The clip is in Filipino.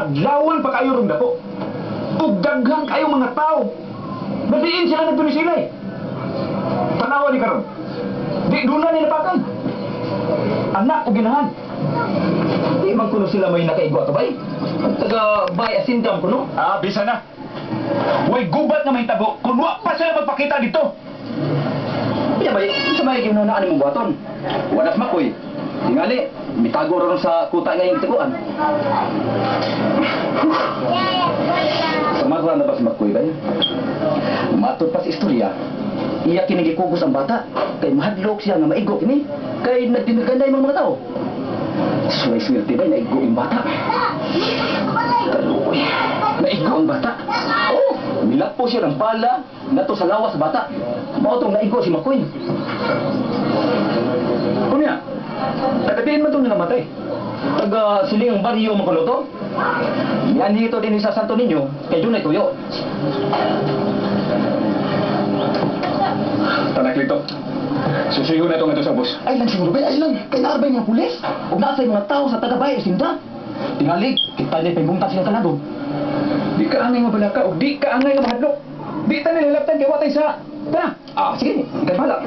adlawan pa kayo ron dako. Ug daghan kayo mga tao. Nadiin sila nagtunisilay. Tanawa ni karon. Di duna ni napakan. Anak o ginahan. Di man kuno sila may nakaigwa ka bay. Taga bay asindam kuno. Ah, bisa na. Way gubat na may tabo. Kung wa pa sila magpakita dito. Iya bay, sa may ginunaan mo buhaton. Wanas makoy. Tingali, mitago ron sa kuta nga yung tiguan. Samara na ba si Makoy bay? Matod pa sa istorya, iya kinigikugos ang bata. Kay mahadlok siya nga maigo kini. Kay nagdinaganda yung mga tao. Swerte ba, naigo yung bata. Taluoy, naigo ang bata. Oh, nilapo siya ng bala, nato sa lawas bata. Maotong naigo si Makoy. Kunya, tagadiin mo itong namatay. Taga siling baryo mo kuno to. Yan dito din sa Santo Niño, kay Junay Tuyo. Tanak lito. Susuyo na itong ito sa bus. Ay lang siguro ba? Ay lang. Kay naarbay mga pulis. Huwag naasay mga tao sa tagabay sinda. Tingali, kita niya pembungtan sila kanado. Di ka angay mabalaka o di ka angay nga mahadlok. Di ta nilalaptan kay watay sa... Tara! Ah, sige. Ikay bala.